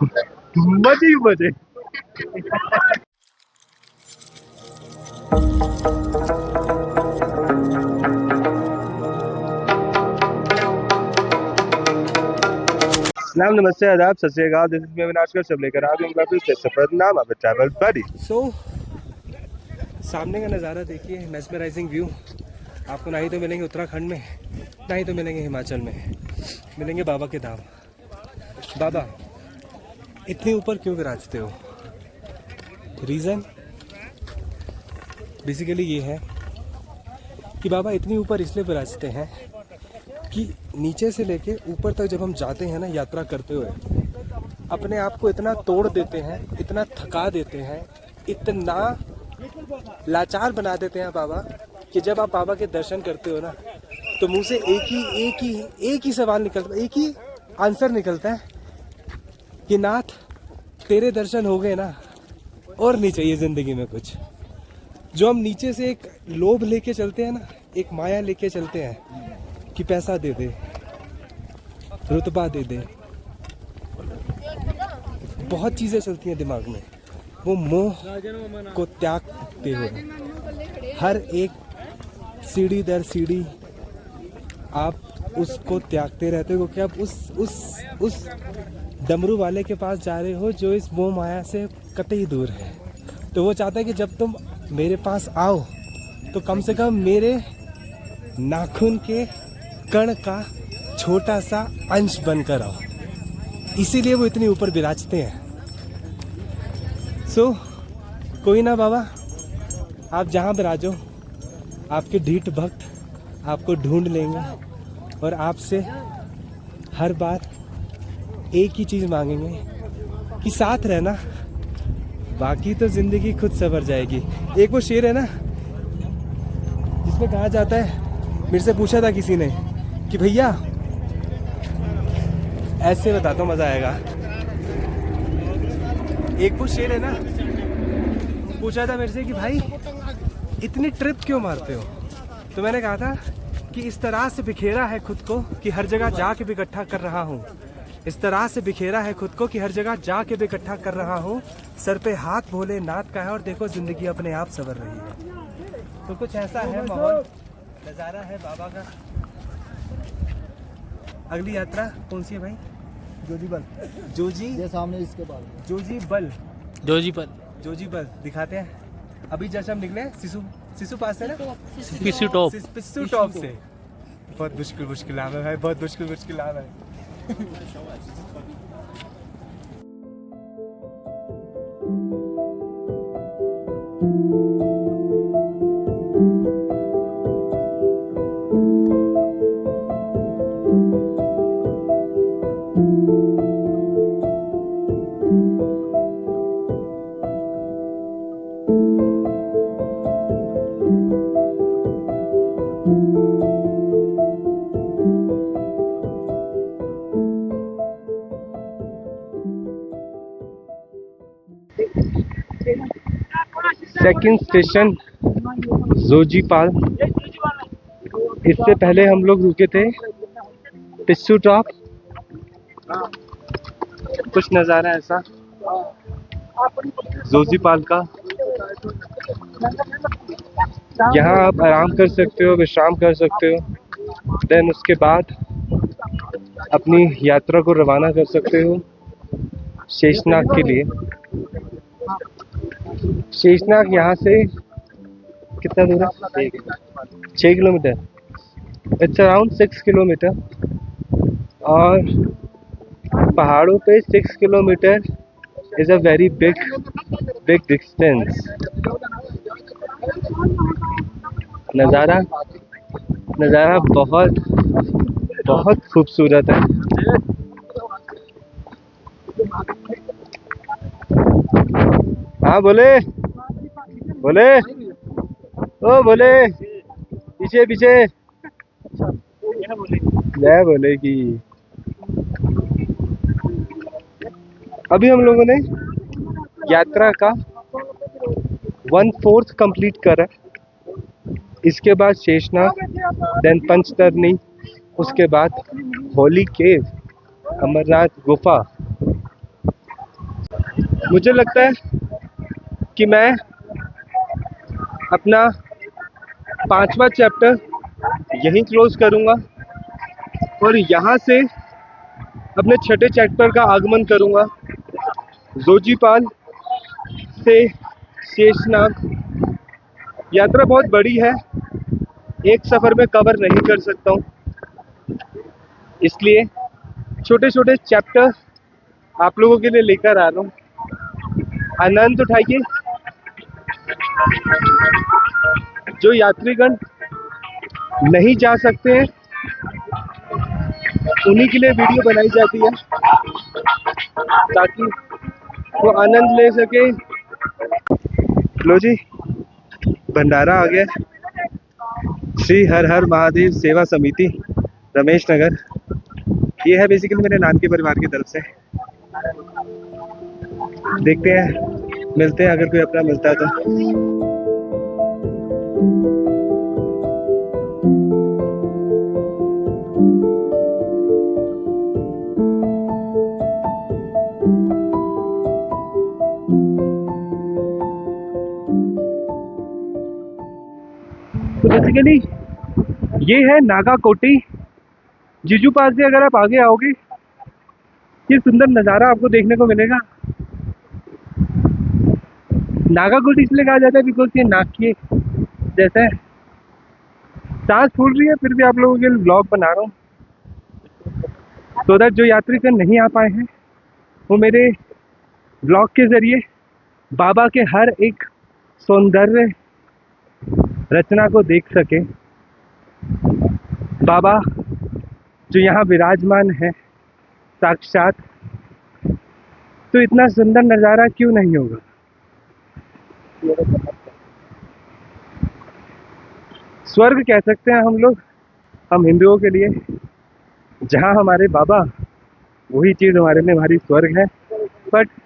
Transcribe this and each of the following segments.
मजे ही मजे। सलाम, नमस्ते, आदाब, सत श्री अकाल। दिस इज मैं विनाश कर सब लेकर आ गया हूं फिर से सफर नाम अब ट्रैवल बडी। सामने का नज़ारा देखिए, मेस्मराइजिंग व्यू। आपको ना ही तो मिलेंगे उत्तराखंड में, ना ही तो मिलेंगे हिमाचल में, मिलेंगे बाबा के धाम। बाबा इतने ऊपर क्यों विराजते हो? रीज़न बेसिकली ये है कि बाबा इतनी ऊपर इसलिए विराजते हैं कि नीचे से लेके ऊपर तक जब हम जाते हैं ना, यात्रा करते हुए अपने आप को इतना तोड़ देते हैं, इतना थका देते हैं, इतना लाचार बना देते हैं बाबा, कि जब आप बाबा के दर्शन करते हो ना, तो मुंह से एक ही सवाल निकलता, एक ही आंसर निकलता है कि नाथ तेरे दर्शन हो गए ना, और नहीं चाहिए जिंदगी में कुछ। जो हम नीचे से एक लोभ लेके चलते हैं ना, एक माया लेके चलते हैं कि पैसा दे दे, रुतबा दे दे, बहुत चीज़ें चलती हैं दिमाग में। वो मोह को त्यागते हुए हर एक सीढ़ी दर सीढ़ी आप उसको त्यागते रहते हो, कि आप उस डमरू वाले के पास जा रहे हो जो इस मोह माया से कतई दूर है। तो वो चाहता है कि जब तुम मेरे पास आओ तो कम से कम मेरे नाखून के कण का छोटा सा अंश बनकर आओ। इसीलिए वो इतने ऊपर विराजते हैं। कोई ना बाबा, आप जहाँ विराजो, आपके ढीठ भक्त आपको ढूंढ लेंगे और आपसे हर बार एक ही चीज़ मांगेंगे कि साथ रहना, बाकी तो ज़िंदगी खुद संवर जाएगी। एक वो शेर है ना जिसमें कहा जाता है, मेरे से पूछा था किसी ने कि भैया, ऐसे बताता हूँ मज़ा आएगा। एक वो शेर है ना, पूछा था मेरे से कि भाई इतनी ट्रिप क्यों मारते हो? तो मैंने कहा था कि इस तरह से बिखेरा है खुद को कि हर जगह जाके भी इकट्ठा कर रहा हूँ। इस तरह से बिखेरा है खुद को कि हर जगह जाके भी इकट्ठा कर रहा हूँ। सर पे हाथ भोलेनाथ का है और देखो जिंदगी अपने आप संवर रही है। तो कुछ ऐसा है माहौल, नज़ारा है बाबा का। अगली यात्रा कौन सी है भाई? जोजीबल। जोजी, ये सामने इसके बाद जोजीबल। जोजीबल दिखाते हैं। अभी जैसे हम निकले सिसु पास से ना, पिस्सू टॉप से। बहुत मुश्किल नाम है भाई, बहुत मुश्किल नाम है। Second station Jojipal. इससे पहले हम लोग रुके थे पिस्सू टॉप। कुछ नज़ारा ऐसा जोजीपाल का। यहाँ आप आराम कर सकते हो, विश्राम कर सकते हो। देन उसके बाद अपनी यात्रा को रवाना कर सकते हो शेषनाग के लिए। शेषनाग यहाँ से कितना दूर है? 6 किलोमीटर। It's around 6 kilometre. और पहाड़ों पे 6 kilometre is a very big distance. नज़ारा बहुत खूबसूरत है। हाँ बोले ओ बोले, पीछे जय बोले कि अभी हम लोगों ने यात्रा का 1/4 कंप्लीट करा। इसके बाद शेषनाग, देन पंचतरनी, उसके बाद होली केव, अमरनाथ गुफा, मुझे लगता है कि मैं अपना 5वां चैप्टर यहीं क्लोज करूँगा और यहाँ से अपने 6ठे चैप्टर का आगमन करूँगा, जोजीपाल से शेषनाग। यात्रा बहुत बड़ी है, एक सफ़र में कवर नहीं कर सकता हूँ, इसलिए छोटे छोटे चैप्टर आप लोगों के लिए लेकर आ रहा हूँ। आनंद उठाइए। जो यात्रीगण नहीं जा सकते हैं उन्हीं के लिए वीडियो बनाई जाती है ताकि वो आनंद ले सके। लो जी, भंडारा आ गया। श्री हर हर महादेव सेवा समिति रमेश नगर, ये है बेसिकली मेरे नान के परिवार की तरफ से। देखते हैं, मिलते हैं अगर कोई अपना मिलता है तो। तो बेसिकली ये है नागा कोटी। जीजू पास से अगर आप आगे आओगे ये सुंदर नज़ारा आपको देखने को मिलेगा। नागा कोटी इसलिए कहा जाता है बिकॉज ये नाग के जैसा है। सांस फूल रही है फिर भी आप लोगों के लिए ब्लॉग बना रहा हूँ सो दैट जो यात्रीगण नहीं आ पाए हैं वो मेरे ब्लॉग के जरिए बाबा के हर एक सौंदर्य रचना को देख सके। बाबा जो यहाँ विराजमान है साक्षात, तो इतना सुंदर नज़ारा क्यों नहीं होगा। स्वर्ग कह सकते हैं हम लोग, हम हिंदुओं के लिए, जहाँ हमारे बाबा वही चीज़ हमारे लिए हमारी स्वर्ग है। बट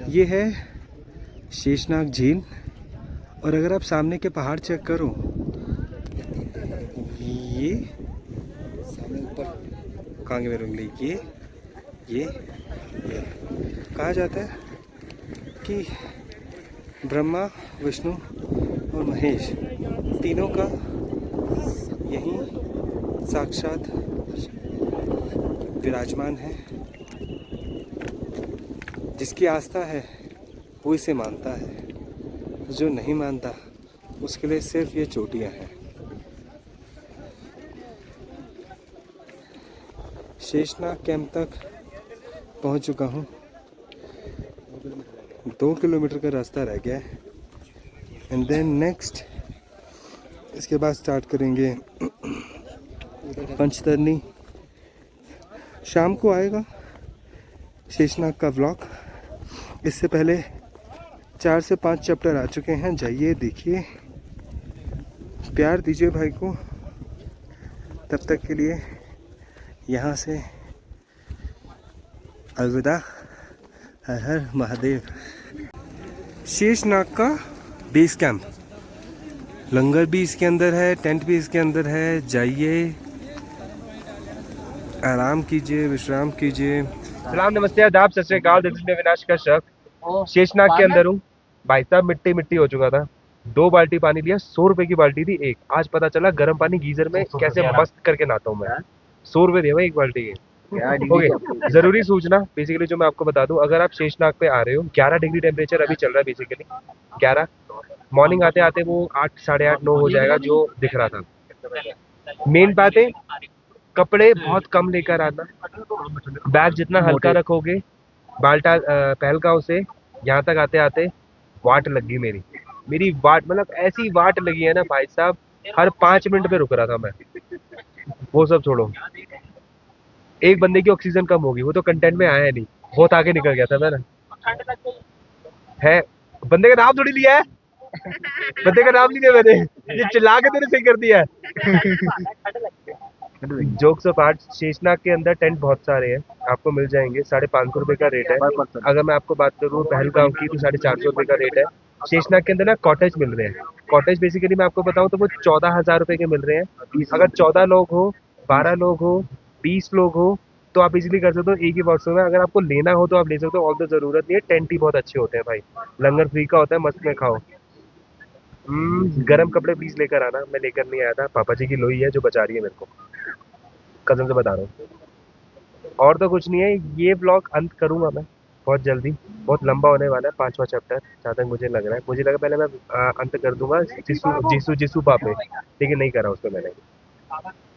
ये है शेषनाग झील, और अगर आप सामने के पहाड़ चेक करो, ये सामने ऊपर कांगे में उंगली, ये कहा जाता है कि ब्रह्मा, विष्णु और महेश तीनों का यहीं साक्षात विराजमान है। जिसकी आस्था है वो इसे मानता है, जो नहीं मानता उसके लिए सिर्फ ये चोटियाँ हैं। शेषनाग कैंप तक पहुंच चुका हूं। 2 किलोमीटर का रास्ता रह गया है एंड देन नेक्स्ट इसके बाद स्टार्ट करेंगे पंचतरनी। शाम को आएगा शेषनाग का व्लॉग। इससे पहले 4 से 5 चैप्टर आ चुके हैं, जाइए देखिए, प्यार दीजिए भाई को। तब तक के लिए यहाँ से अलविदा, हर हर महादेव। शेषनाग का बेस कैंप, लंगर भी इसके अंदर है, टेंट भी इसके अंदर है। जाइए, आराम कीजिए, विश्राम कीजिए। सलाम, नमस्ते, आदाब, सत श्री अकाल। This is Avinash Kashyap. शेषनाग के अंदर हूँ। भाई साहब मिट्टी मिट्टी हो चुका था। 2 बाल्टी पानी लिया, 100 रुपए की बाल्टी थी एक। आज पता चला गर्म पानी गीजर में कैसे मस्त करके नहाता हूँ मैं। 100 रुपए दिए भाई एक बाल्टी के। ओके, जरूरी सूचना बेसिकली जो मैं आपको बता दूं, अगर आप शेषनाग पे आ रहे हो, 11 डिग्री टेम्परेचर अभी चल रहा है बेसिकली, 11। मॉर्निंग आते आते वो 8, साढ़े 8, 9 हो जाएगा जो दिख रहा था। मेन बात है कपड़े बहुत कम लेकर आना, बैग जितना हल्का रखोगे। बाल्टा पहलगांव से यहाँ तक आते आते वाट लग गई मेरी वाट, मतलब ऐसी वाट लगी है ना भाई साहब, हर 5 मिनट पे रुक रहा था मैं। वो सब छोड़ो, एक बंदे की ऑक्सीजन कम होगी, वो तो कंटेंट में आया नहीं, बहुत आगे निकल गया था मैं ना। है, बंदे का नाम थोड़ी लिया है, बंदे का नाम नहीं लिया मैंने, ये चिल्ला के तेरे सही कर दिया है। जोक्स ऑफ आर्ट, शेषनाग के अंदर टेंट बहुत सारे हैं, आपको मिल जाएंगे। 550 रुपए का रेट है। अगर मैं आपको बात करूँ पहलगांव की तो 450 रुपए का रेट है। शेषनाग के अंदर ना कॉटेज मिल रहे हैं। कॉटेज बेसिकली मैं आपको बताऊं तो वो 14,000 रुपए के मिल रहे हैं। अगर 14 लोग हो, 12 लोग हो, 20 लोग हो तो आप इजीली कर सकते हो एक ही बॉक्स में। अगर आपको लेना हो तो आप ले सकते हो, और तो जरूरत नहीं है। टेंट ही बहुत अच्छे होते हैं भाई, लंगर फ्री का होता है, मस्त में खाओ। गरम कपड़े प्लीज लेकर आना, मैं लेकर नहीं आया था। पापा जी की लोई है जो बचा रही है मेरे को, कसम से बता रहा हूँ। और तो कुछ नहीं है, ये ब्लॉग अंत करूंगा मैं बहुत जल्दी, बहुत लंबा होने वाला है, 5वां चैप्टर जहाँ तक मुझे लग रहा है। मुझे लगा पहले मैं अंत कर दूंगा जिसू पापे, लेकिन नहीं करा उसको मैंने।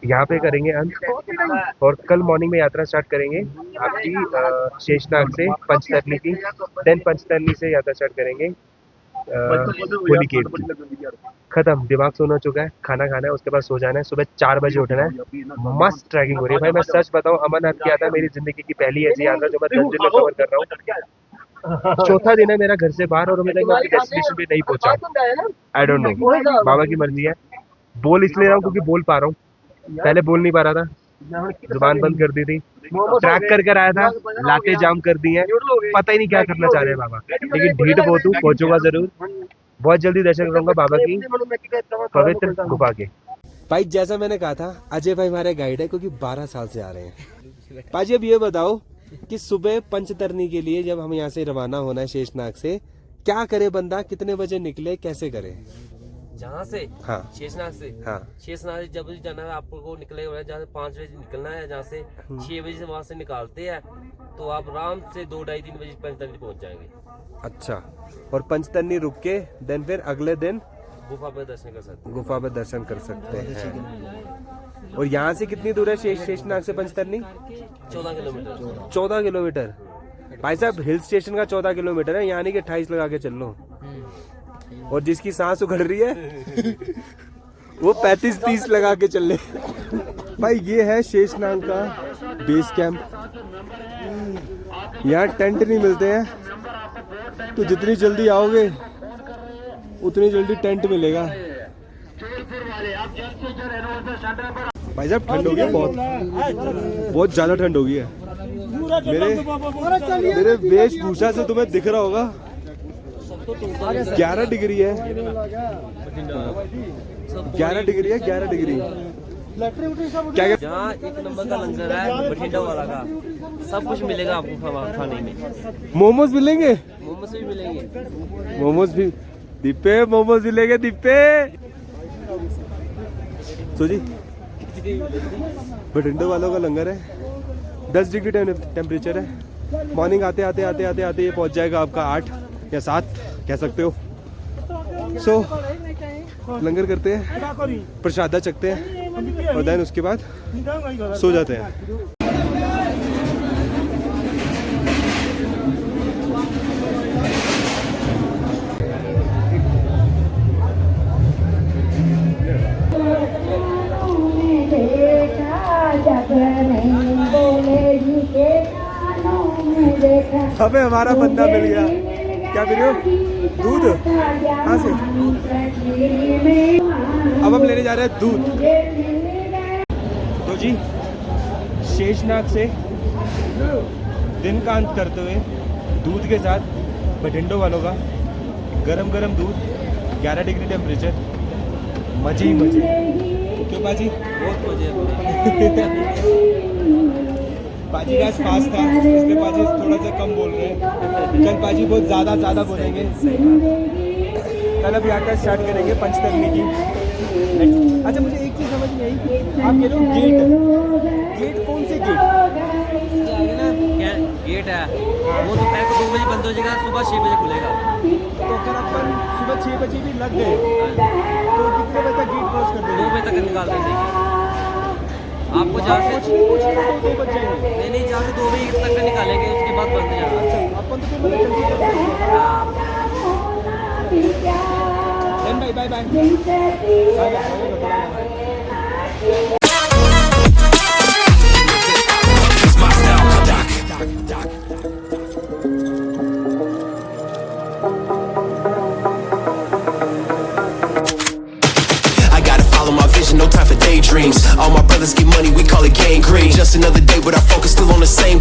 यहाँ पे करेंगे अंत, और कल मॉर्निंग में यात्रा स्टार्ट करेंगे आपकी शेषनाग से पंचतरनी की। देन पंचतरनी से यात्रा स्टार्ट करेंगे होली केव की। खत्म, दिमाग सोना चुका है, खाना खाना है, उसके बाद सो जाना है, सुबह 4 बजे उठना है। मस्त ट्रैकिंग हो रही है भाई। मैं सच बताऊं, अमरनाथ किया था, मेरी जिंदगी की पहली ऐसी यात्रा जो मैं 10 दिन में कवर कर रहा हूँ। चौथा दिन है मेरा घर से बाहर, और अभी तक मैं अपनी डेस्टिनेशन पे नहीं पहुंचा। आई डोंट नो, बाबा की मर्जी है। बोल इसलिए रहा हूँ क्योंकि बोल पा रहा हूँ, पहले बोल नहीं पा रहा था, जुबान बंद कर दी थी। ट्रैक कर कर आया था, लाते जाम कर दी है, पता ही नहीं क्या करना चाह रहे हैं बाबा। लेकिन ढीठ बहुत हूँ, पहुंचूंगा जरूर, बहुत जल्दी दर्शन करूंगा बाबा की पवित्र गुफा के। भाई जैसा मैंने कहा था, अजय भाई हमारे गाइड है क्योंकि 12 साल से आ रहे हैं। भाजी अब ये बताओ कि सुबह पंचतरनी के लिए जब हम यहाँ से रवाना होना है शेषनाग से, क्या करे बंदा, कितने बजे निकले, कैसे करे? जहाँ से? हाँ शेषनाग से? हाँ शेषनाग से जब भी जाना है आपको निकलेगा, जहाँ से 5 बजे निकलना है, जहाँ से 6 बजे से वहाँ से निकालते हैं तो आप आराम से 2, 2:30, 3 बजे पंचतरनी पहुँच जाएंगे। अच्छा, और पंचतरनी रुक के देन फिर अगले दिन गुफा पे दर्शन कर सकते हैं। गुफा पे दर्शन कर सकते हैं। और यहाँ से कितनी दूर है शेषनाग से पंचतरनी? 14 किलोमीटर। 14 किलोमीटर भाई साहब, हिल स्टेशन का 14 किलोमीटर है, यानी कि 28 लगा के चल लो। और जिसकी सांस उखड़ रही है वो 35-30 लगा के चल ले। भाई ये है शेषनाग का बेस कैंप। यहाँ टेंट नहीं मिलते हैं, तो जितनी जल्दी आओगे उतनी जल्दी टेंट मिलेगा। भाई साहब ठंड हो गई है, बहुत ज्यादा ठंड हो गई है। मेरे वेशभूषा से तुम्हें दिख रहा होगा 11 डिग्री है। 11 डिग्री है, 11 डिग्री। क्या यहाँ एक नंबर का लंगर है बठिंडा वाला का, सब कुछ मिलेगा आपको खाने में। मोमोज मिलेंगे? मोमोज भी मिलेंगे। मोमोज भी दीपे, मोमोज मिलेंगे दीपे। तो जी बठिंडा वालों का लंगर है, 10 डिग्री टेम्परेचर है। मॉर्निंग आते आते आते आते आते ये पहुंच जाएगा आपका 8 या 7 कह सकते हो। सो लंगर करते हैं, प्रसादा चखते हैं और देन उसके बाद सो जाते हैं। हमें हमारा बंदा मिल गया। क्या कर रहे हो? दूध? कहाँ से? अब हम लेने जा रहे हैं दूध। तो जी शेषनाग से दिन का अंत करते हुए दूध के साथ बठिंडो वालों का गरम गरम दूध, 11 डिग्री टेम्परेचर, मजे ही मजे। क्यों बाजी? बहुत मजे। पाजी का फास्ट था, इसलिए पाजी थोड़ा सा कम बोल रहे हैं। कल पाजी बहुत ज़्यादा बोलेंगे। कल अब यात्रा स्टार्ट करेंगे पंचतरनी की। अच्छा मुझे एक चीज़ समझ नहीं आई, आप कह रहे हो गेट कौन से गेट? गेट है वो दोपहर को 2 बजे बंद हो जाएगा, सुबह 6 बजे खुलेगा। तो अगर अपन सुबह 6 बजे भी लग गए तो कितने बजे तक गेट क्रॉस कर 2 देंगे? बजे तक निकाल देंगे आपको, जहाँ से कुछ नहीं 2 बज जाएंगे। नहीं जहाँ से 2 बजे तक का निकालेंगे उसके बाद बंद हो जाएगा। अच्छा अपन तो फिर मतलब जल्दी कर सकते हैं। Bye bye bye I gotta follow my vision, no time for daydreams. All my brothers get money, we call it gang green. Just another day, but our focus still on the same.